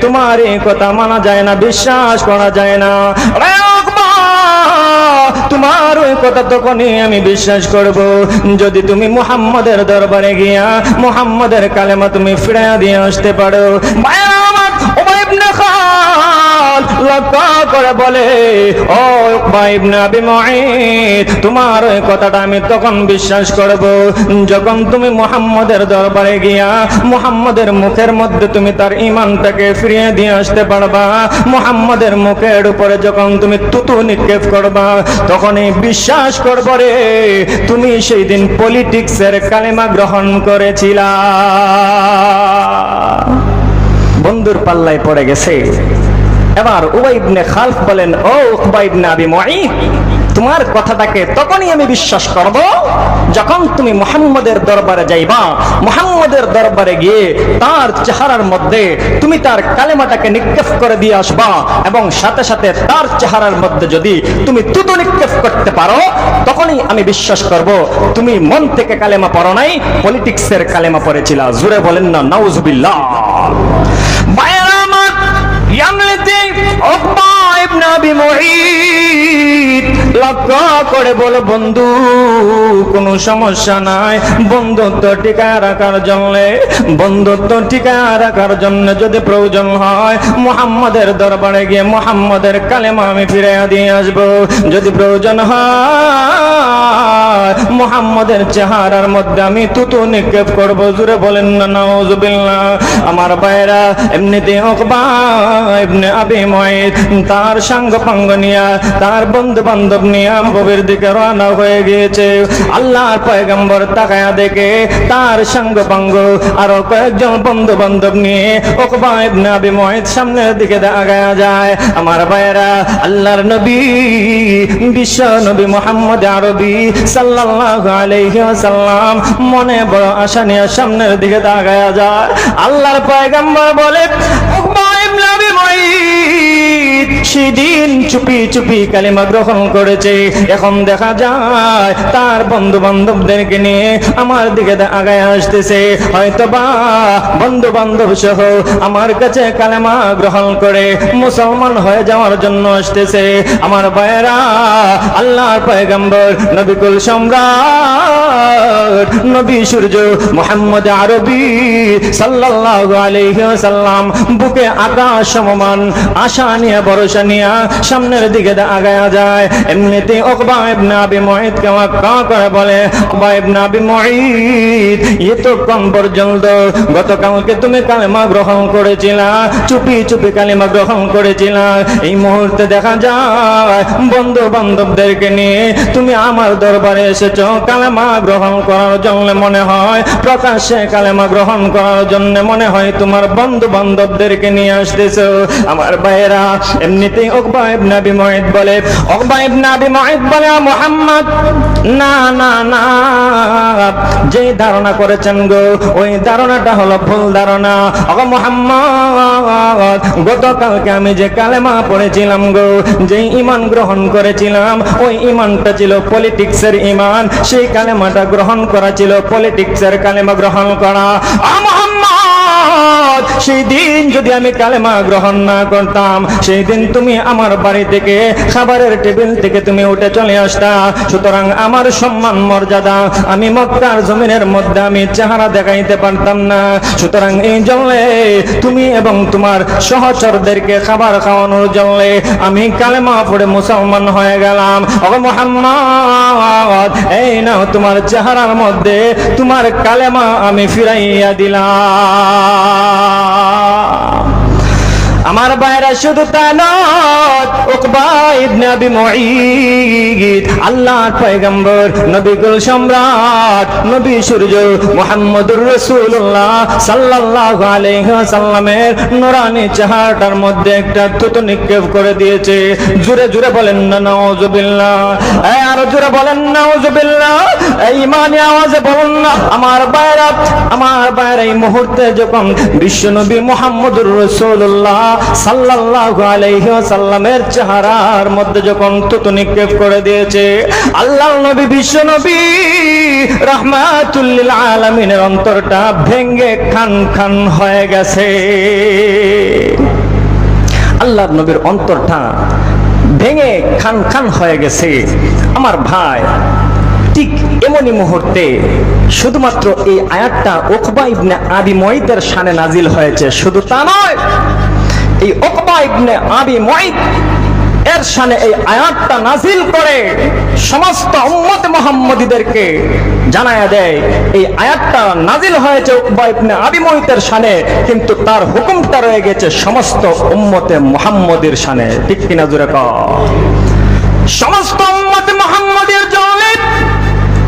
তোমার এই কথা মানা যায় না, বিশ্বাস করা যায় না। তোমার ওই কথা তখনই আমি বিশ্বাস করব যদি তুমি মুহাম্মাদের দরবারে গিয়া মুহাম্মাদের কালেমা তুমি ফিরাইয়া দিয়ে আসতে পারো। উমাইর ইবনে খাল লক্ষ্য করে বলে, ও উকবা ইবনে আবি মুঈত, তোমার ওই কথাটা আমি তখন বিশ্বাস করব যখন তুমি মুহাম্মাদের দরবারে গিয়া মুহাম্মাদের মুখের মধ্যে তুমি তার ঈমানটাকে ফিরিয়ে দিয়ে আসতে পারবা। মুহাম্মাদের মুখের উপরে যখন তুমি তুতু নিক্ষেপ করবা তখনই বিশ্বাস করব রে তুমি সেই দিন পলিটিক্সের কালেমা গ্রহণ করেছিলা। বন্ধুর পাল্লায় পড়ে গেছে। এবার উবাই ইবনে খালফ বলেন, ও উকবা ইবনে আবি মুঈত, তোমার কথাটাকে তখনই আমি বিশ্বাস করব যখন তুমি মুহাম্মাদের দরবারে যাইবা, মুহাম্মাদের দরবারে গিয়ে তার চেহারার মধ্যে তুমি তার কালেমাটাকে নিক্ষেপ করে দিয়ে আসবা এবং সাথে সাথে তার চেহারার মধ্যে যদি তুমি তুতু নিক্ষেপ করতে পারো তখনই আমি বিশ্বাস করব তুমি মন থেকে কালেমা পড়ো নাই, পলিটিক্সের কালেমা পড়েছিলা। জোরে বলেন না নাউজুবিল্লাহ। উকবা ইবনে আবি মুঈত লক্ষ্য করে বলো, বন্ধু কোনো সমস্যা নাই, বন্ধুত্ব টিকায় রাখার জন্য, বন্ধুত্ব টিকায় রাখার জন্য যদি প্রয়োজন হয় মুহাম্মাদের দরবারে গিয়ে মুহাম্মাদের কালেমা আমি ফিরাইয়া দিয়ে আসবো। যদি প্রয়োজন হয় মুহাম্মাদের চেহারার মধ্যে আমি তুতু নিক্ষেপ করবো। জোরে বলেন না নাউজুবিল্লাহ। আমার ভাইরা, এমনিতে উকবা ইবনে আবি মুঈত তার সঙ্গ পাঙ্গ নিয়া তার বন্ধু বান্ধব নিয়ে নবীর দিকে রওনা হয়ে গিয়েছে। আল্লাহর পয়গম্বর তাকায়া দেখে তার সঙ্গ পাঙ্গ আরো কয়েকজন বন্ধু বান্ধব নিয়ে উকবা ইবনে আবি মুঈত সামনের দিকে আগায়া যায়। আমার ভাইরা, আল্লাহর নবী বিশ্ব নবী মুহাম্মদ আরবি সাল্লাল্লাহু আলাইহি ওয়াসাল্লাম মনে বড় আশা নিয়ে সামনের দিকে আগায়া যায়। আল্লাহর পয়গম্বর বলে, উকবা ইবনে আবি মুঈত সেদিন চুপি চুপি কালেমা গ্রহণ করেছে, এখন দেখা যায় তার বন্ধু বান্ধবদেরকে নিয়ে আমার দিকে আগায় আসতেছে। হয়তোবা বন্ধু বান্ধব সহ আমার কাছে কালেমা গ্রহণ করে মুসলমান হয়ে যাওয়ার জন্য আসতেছে। আমার ভাইয়েরা, আল্লাহর পয়গম্বর নবী কুল সম্রাট নবী সূর্য মুহাম্মদ আরবি সাল্লাল্লাহু আলাইহি ওয়াসাল্লাম বুকে আকাশ সমমান আশা নিয়ে ভরসা নিয়ে সামনের দিকে আগায়া যায়। এমনিতে উকবা ইবনে আবি মুঈত কে ওয়াক্কা করে বলে, উকবা ইবনে আবি মুঈত, এতক্ষণ পর্যন্ত গতকালকে তুমি কালেমা গ্রহণ করেছিলা, চুপি চুপি কালেমা গ্রহণ করেছিলা, এই মুহূর্তে দেখা যায় বন্ধু বান্ধবদেরকে নিয়ে তুমি আমার দরবারে এসেছো কালেমা গ্রহণ করার জন্য। মনে হয় প্রকাশ্যে কালেমা গ্রহণ করার জন্য মনে হয় তোমার বন্ধু বান্ধবদেরকে নিয়ে আসতেছো। আমার ভাইয়েরা, এমনিতেই উকবা ইবনে আবি মুঈত বলে, উকবা ইবনে আবি মুঈত বলে, মুহাম্মদ না না না, যে ধারণা করেছেন গো ওই ধারণাটা হলো ভুল ধারণা। ওগো মুহাম্মদ, গতকালকে আমি যে কালেমা পড়েছিলাম গো, যে ঈমান গ্রহণ করেছিলাম ওই ঈমানটা ছিল পলিটিক্সের ঈমান, সেই কালেমাটা গ্রহণ করা ছিল পলিটিক্সের কালেমা গ্রহণ করা। সেই দিন যদি আমি কালেমা গ্রহণ না করতাম সেই দিন তুমি আমার বাড়ি থেকে খাবারের টেবিল থেকে তুমি উঠে চলে আসতা। সুতরাং আমার সম্মান মর্যাদা আমি মক্কার জমিনের মধ্যে আমি চেহারা দেখাইতে পারতাম না। সুতরাং এই জন্য তুমি এবং তোমার সহচরদেরকে খাবার খাওয়ানোর জন্য আমি কালেমা পড়ে মুসলমান হয়ে গেলাম। ও মুহাম্মদ, এই নাও তোমার চেহারার মধ্যে তোমার কালেমা আমি ফিরাইয়া দিলাম। আমার ভাইরা, শুধু তা নয়, উকবা ইবনে আবি মুঈত আল্লাহর পয়গম্বর নবী কুল সম্রাট নবী সূর্য মুহাম্মদুর রাসূলুল্লাহ সাল্লাল্লাহু আলাইহি ওয়াসাল্লামের নূরানি চেহারাটার মধ্যে একটা থুতু নিক্ষেপ করে দিয়েছে। জোরে জোরে বলেন না নাউজুবিল্লাহ। এই আরো জোরে বলেন নাউজুবিল্লাহ। এই ইমানি আওয়াজে বলুন না। আমার ভাইরা, এই মুহূর্তে যখন বিশ্বনবী মুহাম্মদুর রাসূলুল্লাহ সাল্লাল্লাহু আলাইহি ওয়াসাল্লামের চেহারার মধ্যে যখন থুতু নিক্ষেপ করে দিয়েছে, আল্লাহর নবী বিশ্বনবী রাহমাতুল লিল আলামিনের অন্তরটা ভেঙে খান খান হয়ে গেছে। আল্লাহর নবীর অন্তরটা ভেঙে খান খান হয়ে গেছে। আমার ভাই, ঠিক এমনই মুহূর্তে শুধুমাত্র এই আয়াতটা উকবা ইবনে আবি মুআইতের শানে নাজিল হয়েছে। শুধু তা নয়, এই উকবা ইবনে আবি মুআইত এর শানে এই আয়াতটা নাজিল করে সমস্ত উম্মত মুহাম্মদীদেরকে জানায়া দেয় এই আয়াতটা নাজিল হয়েছে উকবা ইবনে আবি মুআইতের শানে, কিন্তু তার হুকুমটা রয়ে গেছে সমস্ত উম্মতে মুহাম্মদীর শানে। ঠিক কিনা জোরে কও? সমস্ত উম্মতে মুহাম্মদীর জন্য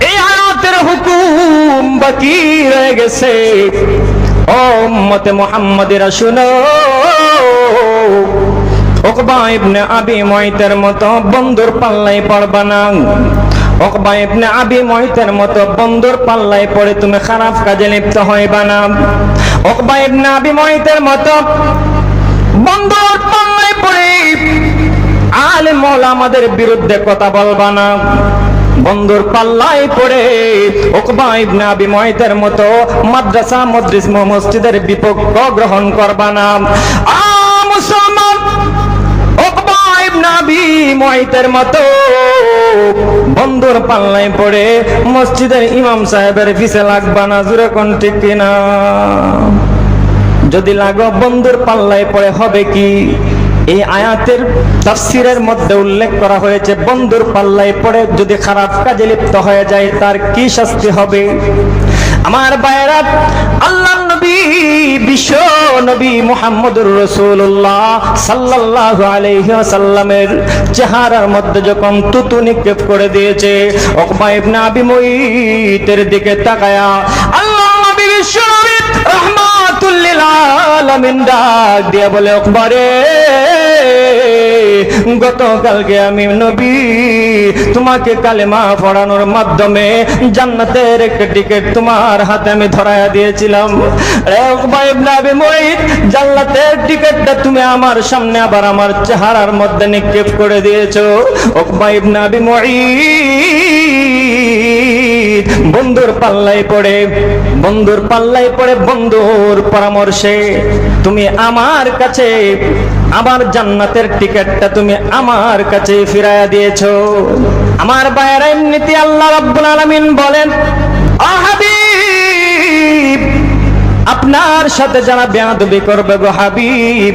এই আয়াতের হুকুম বাকি রয়ে গেছে। ও উম্মতে মুহাম্মদীরা শুনো, উকবা ইবনে আবি মুআইতের মতো বন্ধুর পাল্লায় পড়বা না। উকবা ইবনে আবি মুআইতের মতো বন্ধুর পাল্লায় পড়ে তুমি খারাপ কাজে লিপ্ত হইবা না। উকবা ইবনে আবি মুআইতের মতো বন্ধুর পাল্লায় পড়ে আলেম ওলামাদের বিরুদ্ধে কথা বলবা না। বন্ধুর পাল্লায় পড়ে উকবা ইবনে আবি মুআইতের মতো মাদ্রাসা মসজিদের বিপক্ষ গ্রহণ করবা না। মুসলমান, উকবা ইবনে আবি মুআইতের মতো বন্ধুর পাল্লায় পড়ে মসজিদের ইমাম সাহেবের পিছে লাগবা না। জোরে কোন ঠিক কিনা? যদি লাগো বন্ধুর পাল্লায় পড়ে হবে কি? এই আয়াতের তাফসীরের মধ্যে উল্লেখ করা হয়েছে বন্ধুর পাল্লায় পড়ে যদি খারাপ কাজে লিপ্ত হয়ে যায় তার কি শাস্তি হবে। আমার ভাইরা, আল্লাহর নবী বিশ্ব নবী মুহাম্মদুর রাসূলুল্লাহ সাল্লাল্লাহু আলাইহি ওয়াসাল্লামের চেহারার মধ্যে যখন থুতু নিক্ষেপ করে দিয়েছে, উকবা ইবনে আবি মুআইতের দিকে তাকায়া আল্লাহর নবী বিশ্ব নবী রাহমাতুল লিল আলামিন ডাক দিয়ে বলে, উকবা রে, গতকালকে আমি নবী তোমাকে কালেমা পড়ানোর মাধ্যমে জান্নাতের একটা টিকিট তোমার হাতে আমি ধরায়া দিয়েছিলাম। উকবা ইবনে আবি মুআইত, জান্নাতের টিকিটটা তুমি আমার সামনে আবার আমার চেহারার মধ্যে নিক্ষেপ করে দিয়েছো। উকবা ইবনে আবি মুআইত বন্ধুর পাল্লায় পড়ে বন্ধুর পরামর্শে তুমি আমার কাছে আবার জান্নাতের টিকিটটা তুমি আমার কাছে ফিরাইয়া দিয়েছো। আমার ভাইয়েরা, এমনিতে আল্লাহ রাব্বুল আলামিন বলেন, ও হাবিব, আপনার সাথে যারা বেয়াদবি করবে গো হাবিব,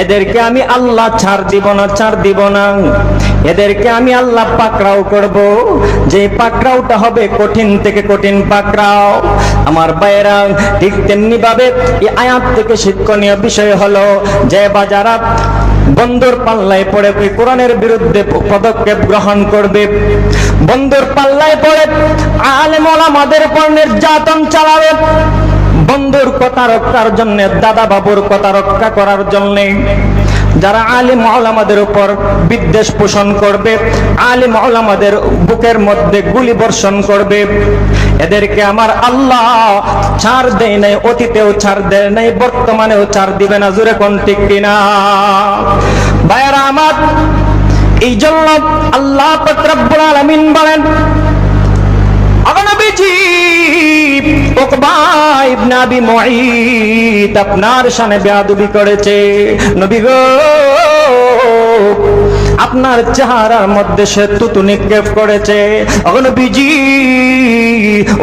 এদেরকে আমি আল্লাহ ছাড় দিব না। এদেরকে আমি আল্লাহ পাকড়াও করব, যে পাকড়াওটা হবে কঠিন থেকে কঠিন পাকড়াও। আমার ভাইয়েরা, ঠিক তেমনি ভাবে এই আয়াত থেকে শিক্ষণীয় বিষয় হলো যে বাজারা বন্ধুর পাল্লায় পড়ে কোরআনের বিরুদ্ধে পদক্ষেপ গ্রহণ করবে, বন্ধুর পাল্লায় পড়ে আলেম ওলামাদের উপর নির্যাতন চালাবে, বন্ধুর কথা রক্ষার জন্য, দাদা বাবুর কথা রক্ষা করার জন্য যারা আলেম ওলামাদের উপর বিদ্বেষ পোষণ করবে, আলেম ওলামাদের বুকের মধ্যে গুলি বর্ষণ করবে, এদেরকে আমার আল্লাহ ছাড় দেয় নাই, অতীতেও ছাড় দেয় নাই, বর্তমানেও ছাড় দিবে না। জোরে কোন ঠিক কিনা? ভাইয়েরা আমার, এই জন্য আল্লাহ পাক রব্বুল আলামিন বলেন, নবীজি উকবা ইবনে আবি মুআইত আপনার শানে বেয়াদবি করেছে। নবী গো, আপনার চেহারার মধ্যে সে থুতু নিক্ষেপ করেছে। নবীজি,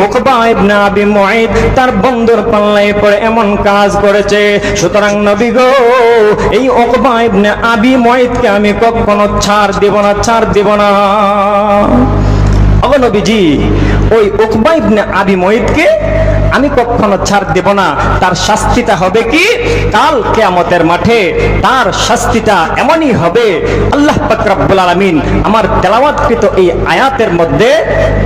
উকবা ইবনে আবি মুআইত তার বন্ধুর পাল্লায় পড়ে এমন কাজ করেছে। সুতরাং নবী গো, এই উকবা ইবনে আবি মুআইতকে আমি কখনো ছাড় দিব না। নবীজি, ওই উকবা ইবনে আবি মুআইতকে আমি কখনো ছাড় দেব না। তার শাস্তিটা হবে কি? কাল কিয়ামতের মাঠে তার শাস্তিটা এমনই হবে। আল্লাহ পাক রব্বুল আলামিন আমার তেলাওয়াতকৃত এই আয়াতের মধ্যে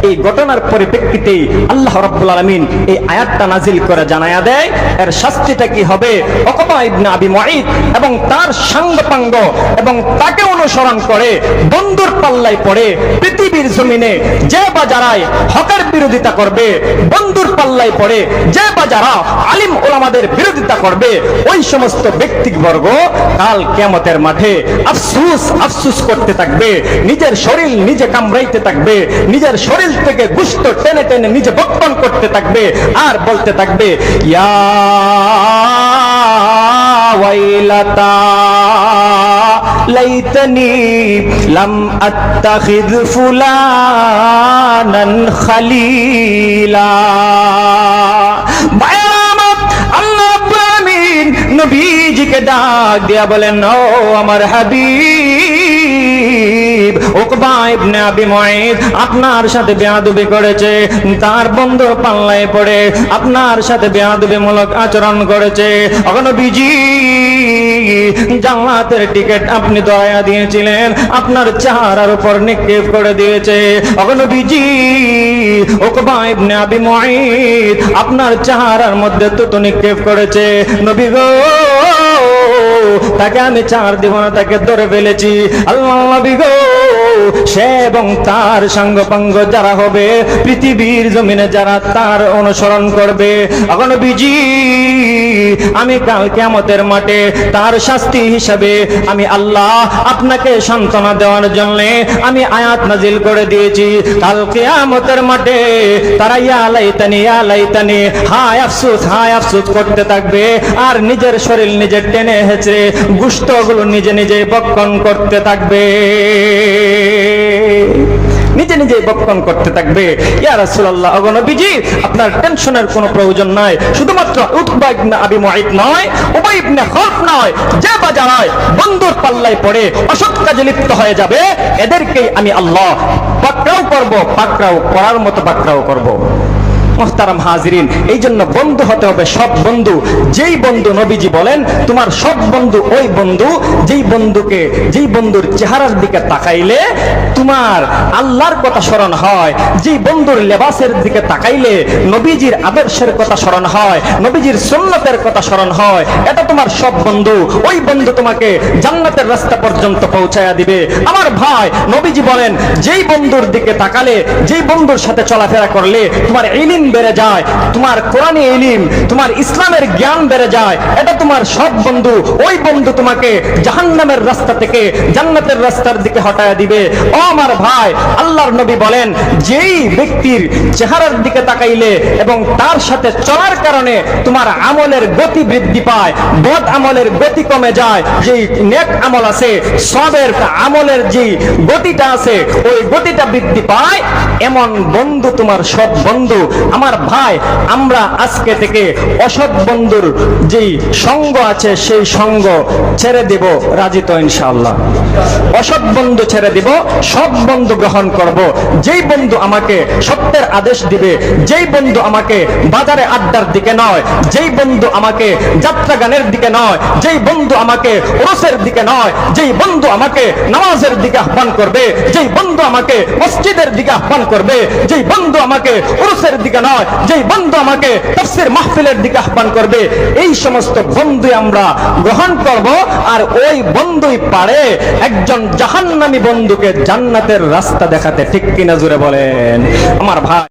এই ঘটনার পরিপ্রেক্ষিতে আল্লাহ রব্বুল আলামিন এই আয়াতটা নাজিল করে জানায়া দেয় এর শাস্তিটা কি হবে। উকবা ইবনে আবি মুআইত এবং তার সাঙ্গপাঙ্গ এবং তাকে অনুসরণ করে বন্ধুর পাল্লায় পড়ে পৃথিবীর জমিনে যে বা যারাই হকের বিরোধিতা করবে, বন্ধুর পাল্লায় পড়ে যে বা যারা আলিম ওলামাদের বিরোধিতা করবে, ওই সমস্ত ব্যক্তিবর্গ কাল কিয়ামতের মাঠে আফসোস করতে থাকবে, নিজের শরীর নিজে কামড়াইতে থাকবে, নিজের শরীর থেকে গোশত টেনে টেনে নিজে ভক্ষণ করতে থাকবে আর বলতে থাকবে, ইয়া ওয়াইলাতা লাইতানি লাম আত্তাখিয ফুলানান খালিলা। আল্লাহ রাব্বুল আলামিন নবীজিকে ডাক দিয়া বলেন, ও আমার হাবিব, উকবা ইবনে আবি মুঈত আপনার সাথে বেয়াদবি করেছে, তার বন্ধু পাল্লায় পড়ে আপনার সাথে বেয়াদবিমূলক আচরণ করেছে। ও নবীজি, জান্নাতের টিকিট আপনি দয়া দিয়েছিলেন, আপনার চেহারার উপর নিক্ষেপ করে দিয়েছে। ও নবীজি, উকবা ইবনে আবি মুঈত আপনার চেহারার মধ্যে তুতু নিক্ষেপ করেছে। নবী গো, তাকে আমি ছাড় দিব না, তাকে ধরে ফেলেছি। আল্লাহ নবী গো, সে এবং তার সাঙ্গপাঙ্গ যারা হবে, পৃথিবীর জমিনে যারা তার অনুসরণ করবে, এখন নবীজি আমি কাল কিয়ামতের মাঠে তার শাস্তি হিসাবে আমি আল্লাহ আপনাকে সান্ত্বনা দেওয়ার জন্য আমি আয়াত নাজিল করে দিয়েছি। কাল কিয়ামতের মাঠে তারা ইয়া লাইতানি হায় আফসোস করতে থাকবে, আর নিজের শরীর নিজে টেনে হেঁচড়ে গোশতগুলো নিজে নিজে বক্ষণ করতে থাকবে, নিজে নিজে বক্ষণ করতে থাকবে। ইয়া রাসূলুল্লাহ, ওগো নবীজি, আপনার টেনশনের কোনো প্রয়োজন নাই। শুধুমাত্র উতবা ইবনে আবি মুঈত নয়, উবাই ইবনে খালফ নয়, যে বাজায় বন্ধুর পাল্লায় পড়ে অসৎ কাজে লিপ্ত হয়ে যাবে, এদেরকেই আমি আল্লাহ পাকড়াও করব, পাকড়াও করার মতো পাকড়াও করব। মুহতারাম হাজিরিন, এই জন্য বন্ধু হতে হবে সব বন্ধু। যেই বন্ধু, নবীজি বলেন, তোমার সব বন্ধু ওই বন্ধু যেই বন্ধুর চেহারার দিকে তাকাইলে তোমার আল্লাহর কথা স্মরণ হয়, যেই বন্ধুর লেবাসের দিকে তাকাইলে নবীজির আদর্শের কথা স্মরণ হয়, নবীজির সুন্নতের কথা স্মরণ হয়, এটা তোমার সব বন্ধু। ওই বন্ধু তোমাকে জান্নাতের রাস্তা পর্যন্ত পৌঁছায়া দিবে। আমার ভাই, নবীজি বলেন, যেই বন্ধুর দিকে তাকালে, যেই বন্ধুর সাথে চলাফেরা করলে তোমার ইলম বেড়ে যায়, তোমার কোরআনী ইলম, তোমার ইসলামের জ্ঞান বেড়ে যায়, এটা তোমার সব বন্ধু। ওই বন্ধু তোমাকে জাহান্নামের রাস্তা থেকে জান্নাতের রাস্তার দিকে হটায়া দিবে। ও আমার ভাই, আল্লাহর নবী বলেন, যেই ব্যক্তির চেহারার দিকে তাকাইলে এবং তার সাথে চলার কারণে তোমার আমলের গতি বৃদ্ধি পায়, বদ আমলের গতি কমে যায়, যেই নেক আমল আছে, সবের আমলের যেই গতিটা আছে, ওই গতিটা বৃদ্ধি পায়, এমন বন্ধু তোমার সব বন্ধু। আমার ভাই, আমরা আজকে থেকে অসৎ বন্ধুর যেই সঙ্গ আছে সেই সঙ্গ ছেড়ে দেব, রাজি তো ইনশাআল্লাহ? অসৎ বন্ধু ছেড়ে দেব, সব বন্ধু গ্রহণ করব। যেই বন্ধু আমাকে সত্যের আদেশ দিবে, যেই বন্ধু আমাকে বাজারে আড্ডার দিকে নয়, যেই বন্ধু আমাকে যাত্রা গানের দিকে নয়, যেই বন্ধু আমাকে ওরসের দিকে নয়, যেই বন্ধু আমাকে নামাজের দিকে আহ্বান করবে, যেই বন্ধু আমাকে মসজিদের দিকে আহ্বান করবে, যেই বন্ধু আমাকে ওরসের দিকে নয়, যেই বন্ধু আমাকে তাফসীর মাহফিলের দিকে আহ্বান করবে, এই সমস্ত বন্ধু আমরা গ্রহণ করব। আর ওই বন্ধুই পারে একজন জাহান্নামী বন্ধুকে জান্নাতের রাস্তা দেখাতে। ঠিক কিনা জোরে বলেন আমার ভাই?